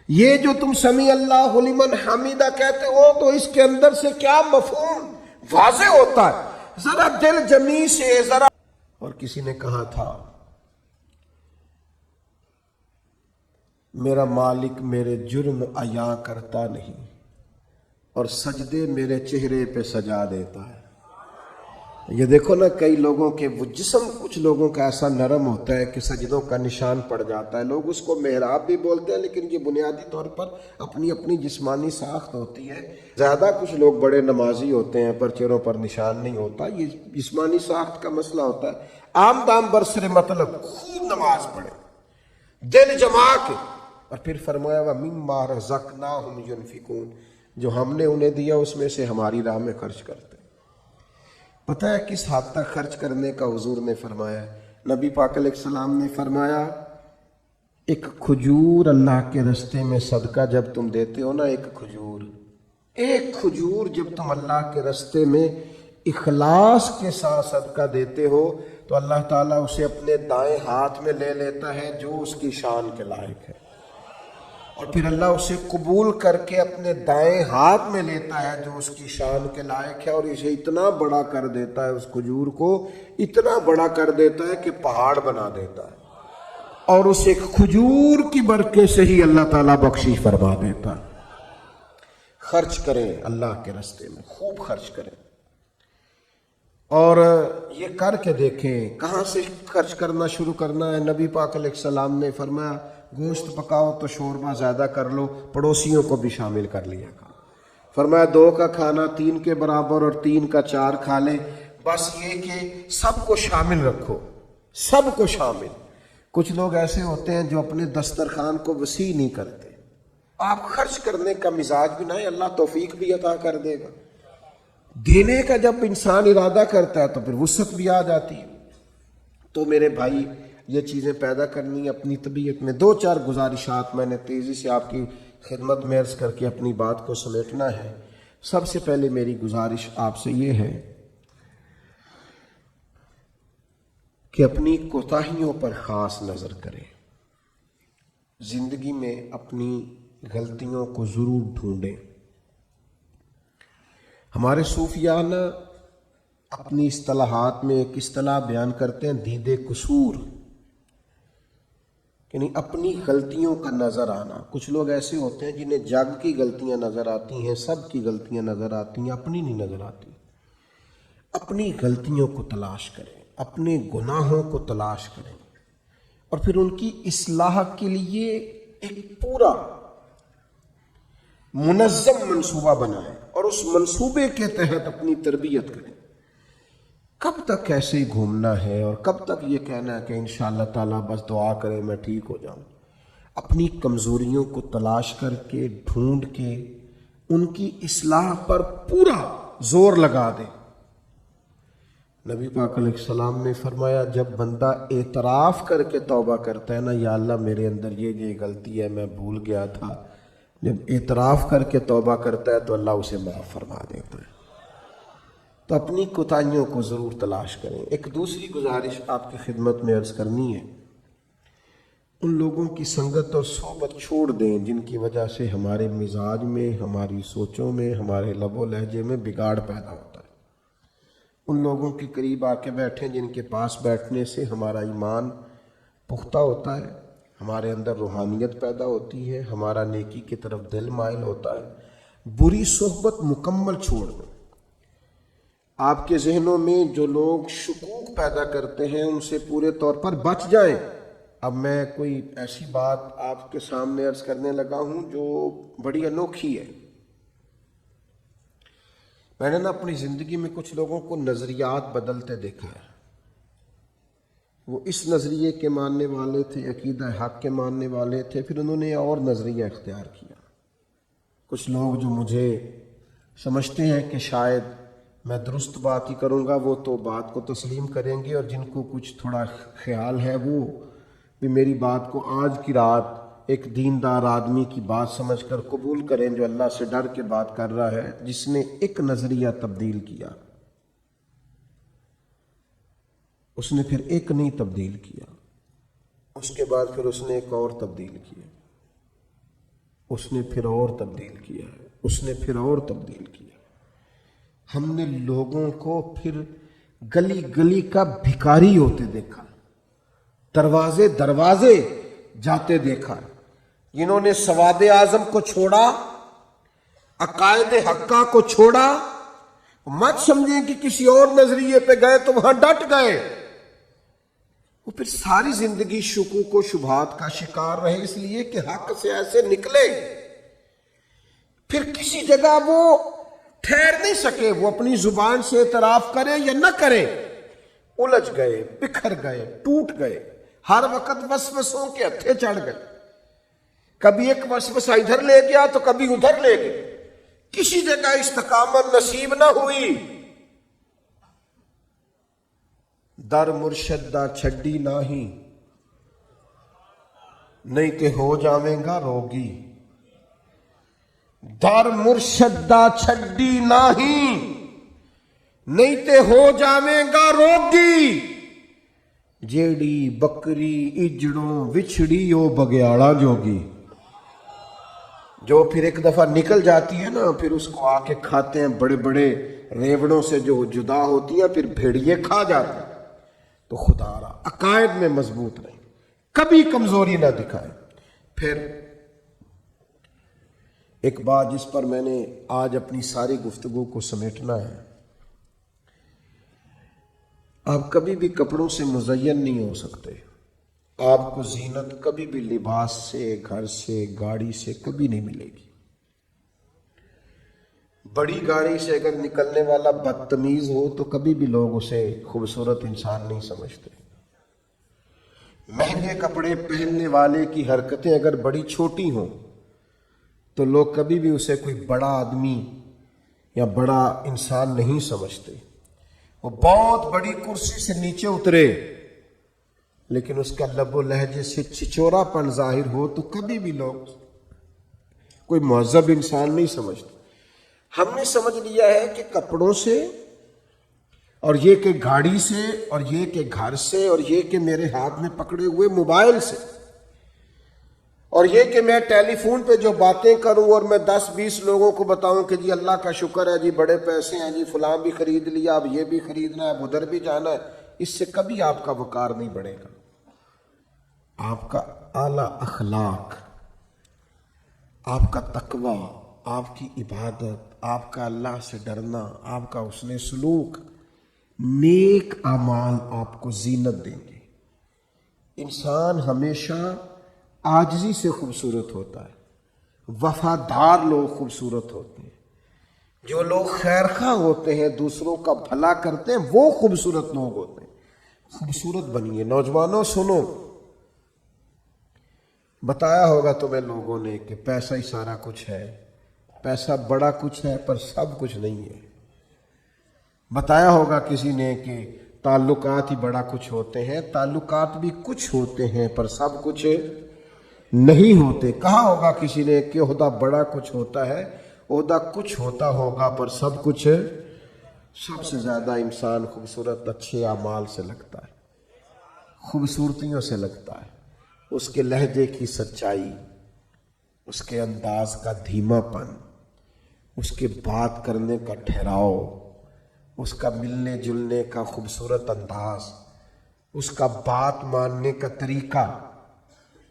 یہ جو تم سمیع اللہ لمن حمیدہ کہتے ہو تو اس کے اندر سے کیا مفہوم واضح ہوتا ہے، ذرا دل جمی سے ذرا۔ اور کسی نے کہا تھا میرا مالک میرے جرم عیاں کرتا نہیں اور سجدے میرے چہرے پہ سجا دیتا ہے۔ یہ دیکھو نا کئی لوگوں کے وہ جسم کچھ لوگوں کا ایسا نرم ہوتا ہے کہ سجدوں کا نشان پڑ جاتا ہے، لوگ اس کو محراب بھی بولتے ہیں، لیکن یہ بنیادی طور پر اپنی اپنی جسمانی ساخت ہوتی ہے۔ زیادہ کچھ لوگ بڑے نمازی ہوتے ہیں پر چہروں پر نشان نہیں ہوتا، یہ جسمانی ساخت کا مسئلہ ہوتا ہے۔ عام دام برسر مطلب خوب نماز پڑھے دل جما کے، اور پھر فرمایا وَمِمَّا رَزَقْنَاهُمْ يُنْفِقُونَ، جو ہم نے انہیں دیا اس میں سے ہماری راہ میں خرچ کرتے۔ پتہ ہے کس حد تک خرچ کرنے کا حضور نے فرمایا ہے؟ نبی پاک علیہ السلام نے فرمایا ایک کھجور اللہ کے رستے میں صدقہ جب تم دیتے ہو نا، ایک کھجور جب تم اللہ کے رستے میں اخلاص کے ساتھ صدقہ دیتے ہو تو اللہ تعالیٰ اسے اپنے دائیں ہاتھ میں لے لیتا ہے جو اس کی شان کے لائق ہے، اور پھر اللہ اسے قبول کر کے اپنے دائیں ہاتھ میں لیتا ہے جو اس کی شان کے لائق ہے، اور اسے اتنا بڑا کر دیتا ہے، اس کھجور کو اتنا بڑا کر دیتا ہے کہ پہاڑ بنا دیتا ہے، اور اس ایک کھجور کی برکت سے ہی اللہ تعالیٰ بخشش فرما دیتا ہے۔ خرچ کریں اللہ کے راستے میں، خوب خرچ کریں، اور یہ کر کے دیکھیں کہاں سے خرچ کرنا شروع کرنا ہے۔ نبی پاک علیہ السلام نے فرمایا گوشت پکاؤ تو شوربہ زیادہ کر لو، پڑوسیوں کو بھی شامل کر لیا کرو۔ فرمایا 2 کا کھانا 3 کے برابر اور 3 کا 4 کھا لے، بس یہ کہ سب کو شامل رکھو، سب کو شامل۔ کچھ لوگ ایسے ہوتے ہیں جو اپنے دسترخوان کو وسیع نہیں کرتے، آپ خرچ کرنے کا مزاج بھی نہ ہے، اللہ توفیق بھی عطا کر دے گا۔ دینے کا جب انسان ارادہ کرتا ہے تو پھر وسعت بھی آ جاتی ہے۔ تو میرے بھائی یہ چیزیں پیدا کرنی ہے اپنی طبیعت میں۔ 2-4 گزارشات میں نے تیزی سے آپ کی خدمت میں عرض کر کے اپنی بات کو سمیٹنا ہے۔ سب سے پہلے میری گزارش آپ سے یہ ہے کہ اپنی کوتاہیوں پر خاص نظر کریں، زندگی میں اپنی غلطیوں کو ضرور ڈھونڈیں۔ ہمارے صوفیانہ اپنی اصطلاحات میں ایک اصطلاح بیان کرتے ہیں دید قصور، یعنی اپنی غلطیوں کا نظر آنا۔ کچھ لوگ ایسے ہوتے ہیں جنہیں جگ کی غلطیاں نظر آتی ہیں، سب کی غلطیاں نظر آتی ہیں، اپنی نہیں نظر آتی۔ اپنی غلطیوں کو تلاش کریں، اپنے گناہوں کو تلاش کریں، اور پھر ان کی اصلاح کے لیے ایک پورا منظم منصوبہ بنائیں اور اس منصوبے کے تحت اپنی تربیت کریں۔ کب تک ایسے ہی گھومنا ہے اور کب تک یہ کہنا ہے کہ انشاءاللہ تعالیٰ بس دعا کرے میں ٹھیک ہو جاؤں؟ اپنی کمزوریوں کو تلاش کر کے ڈھونڈ کے ان کی اصلاح پر پورا زور لگا دیں۔ نبی پاک علیہ السلام نے فرمایا جب بندہ اعتراف کر کے توبہ کرتا ہے نا، یا اللہ میرے اندر یہ غلطی ہے میں بھول گیا تھا، جب اعتراف کر کے توبہ کرتا ہے تو اللہ اسے معاف فرما دیتا ہے۔ تو اپنی کوتاہیوں کو ضرور تلاش کریں۔ ایک دوسری گزارش آپ کی خدمت میں عرض کرنی ہے، ان لوگوں کی سنگت اور صحبت چھوڑ دیں جن کی وجہ سے ہمارے مزاج میں، ہماری سوچوں میں، ہمارے لب و لہجے میں بگاڑ پیدا ہوتا ہے۔ ان لوگوں کے قریب آ کے بیٹھیں جن کے پاس بیٹھنے سے ہمارا ایمان پختہ ہوتا ہے، ہمارے اندر روحانیت پیدا ہوتی ہے، ہمارا نیکی کی طرف دل مائل ہوتا ہے۔ بری صحبت مکمل چھوڑ دیں۔ آپ کے ذہنوں میں جو لوگ شکوک پیدا کرتے ہیں ان سے پورے طور پر بچ جائیں۔ اب میں کوئی ایسی بات آپ کے سامنے عرض کرنے لگا ہوں جو بڑی انوکھی ہے۔ میں نے نا اپنی زندگی میں کچھ لوگوں کو نظریات بدلتے دیکھا ہے۔ وہ اس نظریے کے ماننے والے تھے، عقیدہ حق کے ماننے والے تھے، پھر انہوں نے اور نظریہ اختیار کیا۔ کچھ لوگ جو مجھے سمجھتے ہیں کہ شاید میں درست بات ہی کروں گا، وہ تو بات کو تسلیم کریں گے، اور جن کو کچھ تھوڑا خیال ہے وہ بھی میری بات کو آج کی رات ایک دیندار آدمی کی بات سمجھ کر قبول کریں جو اللہ سے ڈر کے بات کر رہا ہے، جس نے ایک نظریہ تبدیل کیا، اس نے پھر ایک نہیں تبدیل کیا، اس کے بعد پھر اس نے ایک اور تبدیل کیا، اس نے پھر اور تبدیل کیا، اس نے پھر اور تبدیل کیا۔ ہم نے لوگوں کو پھر گلی گلی کا بھکاری ہوتے دیکھا، دروازے دروازے جاتے دیکھا۔ جنہوں نے سواد اعظم کو چھوڑا، عقائد حقہ کو چھوڑا، مت سمجھیں کہ کسی اور نظریے پہ گئے تو وہاں ڈٹ گئے، وہ پھر ساری زندگی شکوک و شبہات کا شکار رہے، اس لیے کہ حق سے ایسے نکلے پھر کسی جگہ وہ ٹھہر نہیں سکے، وہ اپنی زبان سے اعتراف کرے یا نہ کرے، الجھ گئے، بکھر گئے، ٹوٹ گئے، ہر وقت وسوسوں کے ہتھے چڑھ گئے، کبھی ایک وسوسہ ادھر لے گیا تو کبھی ادھر لے گیا، کسی جگہ استقامت نصیب نہ ہوئی۔ در مرشد دا چھڈی ناہی، نہیں تے ہو جاویں گا روگی۔ در مرشد دا چھڈی ناہی، نہیں تے ہو جاویں گا روگی۔ جیڑی بکری اجڑوں وچھڑی او بگیاڑا جوگی۔ جو پھر ایک دفعہ نکل جاتی ہے نا، پھر اس کو آ کے کھاتے ہیں، بڑے بڑے ریوڑوں سے جو جدا ہوتی ہے پھر بھیڑیے کھا جاتے ہیں۔ تو خدا را عقائد میں مضبوط رہیں، کبھی کمزوری نہ دکھائیں۔ پھر ایک بات جس پر میں نے آج اپنی ساری گفتگو کو سمیٹنا ہے، آپ کبھی بھی کپڑوں سے مزین نہیں ہو سکتے، آپ کو زینت کبھی بھی لباس سے، گھر سے، گاڑی سے کبھی نہیں ملے گی۔ بڑی گاڑی سے اگر نکلنے والا بدتمیز ہو تو کبھی بھی لوگ اسے خوبصورت انسان نہیں سمجھتے۔ مہنگے کپڑے پہننے والے کی حرکتیں اگر بڑی چھوٹی ہوں تو لوگ کبھی بھی اسے کوئی بڑا آدمی یا بڑا انسان نہیں سمجھتے۔ وہ بہت بڑی کرسی سے نیچے اترے لیکن اس کا لب و لہجے سے چچورا پن ظاہر ہو تو کبھی بھی لوگ کوئی مہذب انسان نہیں سمجھتے۔ ہم نے سمجھ لیا ہے کہ کپڑوں سے، اور یہ کہ گاڑی سے، اور یہ کہ گھر سے، اور یہ کہ میرے ہاتھ میں پکڑے ہوئے موبائل سے، اور یہ کہ میں ٹیلی فون پہ جو باتیں کروں اور میں 10-20 لوگوں کو بتاؤں کہ جی اللہ کا شکر ہے جی بڑے پیسے ہیں جی فلاں بھی خرید لیا، اب یہ بھی خریدنا ہے، اب ادھر بھی جانا ہے، اس سے کبھی آپ کا وقار نہیں بڑھے گا۔ آپ کا اعلیٰ اخلاق، آپ کا تقوی، آپ کی عبادت، آپ کا اللہ سے ڈرنا، آپ کا حسن سلوک، نیک اعمال آپ کو زینت دیں گے۔ انسان ہمیشہ عاجزی سے خوبصورت ہوتا ہے، وفادار لوگ خوبصورت ہوتے ہیں، جو لوگ خیرخواہ ہوتے ہیں، دوسروں کا بھلا کرتے ہیں، وہ خوبصورت لوگ ہوتے ہیں۔ خوبصورت بنیے۔ نوجوانوں سنو، بتایا ہوگا تمہیں لوگوں نے کہ پیسہ ہی سارا کچھ ہے، پیسہ بڑا کچھ ہے پر سب کچھ نہیں ہے۔ بتایا ہوگا کسی نے کہ تعلقات ہی بڑا کچھ ہوتے ہیں، تعلقات بھی کچھ ہوتے ہیں پر سب کچھ نہیں ہوتے۔ کہا ہوگا کسی نے کہ عہدہ بڑا کچھ ہوتا ہے، عہدہ کچھ ہوتا ہوگا پر سب کچھ۔ سب سے زیادہ انسان خوبصورت اچھے اعمال سے لگتا ہے، خوبصورتیوں سے لگتا ہے، اس کے لہجے کی سچائی، اس کے انداز کا دھیما پن، اس کے بات کرنے کا ٹھہراؤ، اس کا ملنے جلنے کا خوبصورت انداز، اس کا بات ماننے کا طریقہ،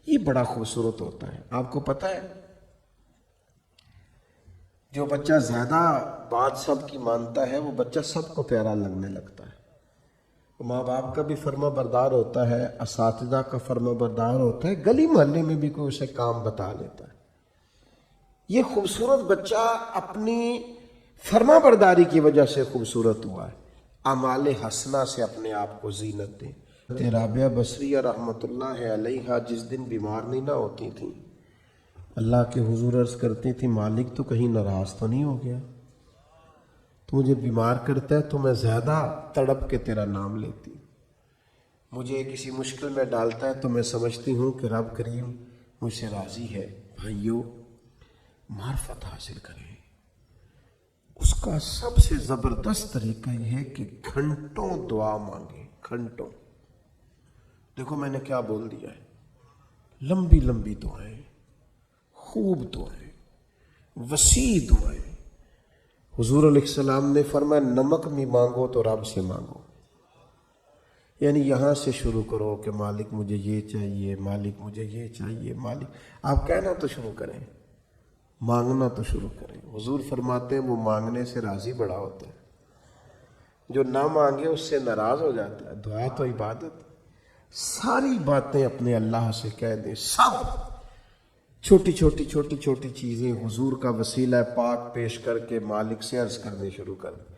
یہ بڑا خوبصورت ہوتا ہے. آپ کو پتہ ہے جو بچہ زیادہ بات سب کی مانتا ہے وہ بچہ سب کو پیارا لگنے لگتا ہے. ماں باپ کا بھی فرما بردار ہوتا ہے، اساتذہ کا فرما بردار ہوتا ہے، گلی محلے میں بھی کوئی اسے کام بتا لیتا ہے. یہ خوبصورت بچہ اپنی فرما برداری کی وجہ سے خوبصورت ہوا ہے. اعمال حسنہ سے اپنے آپ کو زینت دیں. رابعہ بصریہ رحمۃ اللہ علیہا جس دن بیمار نہیں نہ ہوتی تھیں، اللہ کے حضور عرض کرتی تھی مالک تو کہیں ناراض تو نہیں ہو گیا، تو مجھے بیمار کرتا ہے تو میں زیادہ تڑپ کے تیرا نام لیتی، مجھے کسی مشکل میں ڈالتا ہے تو میں سمجھتی ہوں کہ رب کریم مجھ سے راضی ہے. بھائیو، معرفت حاصل کریں. اس کا سب سے زبردست طریقہ یہ ہے کہ گھنٹوں دعا مانگیں. گھنٹوں. دیکھو میں نے کیا بول دیا ہے، لمبی لمبی دعائیں، خوب دعائیں، وسیع دعائیں. حضور علیہ السلام نے فرمایا نمک بھی مانگو تو رب سے مانگو. یعنی یہاں سے شروع کرو کہ مالک مجھے یہ چاہیے، مالک مجھے یہ چاہیے، مالک. آپ کہنا تو شروع کریں، مانگنا تو شروع کریں. حضور فرماتے ہیں وہ مانگنے سے راضی بڑا ہوتا ہے، جو نہ مانگے اس سے ناراض ہو جاتا ہے. دعا تو عبادت. ساری باتیں اپنے اللہ سے کہہ دیں، سب چھوٹی چھوٹی چھوٹی چھوٹی چیزیں حضور کا وسیلہ پاک پیش کر کے مالک سے عرض کرنے شروع کر دیں.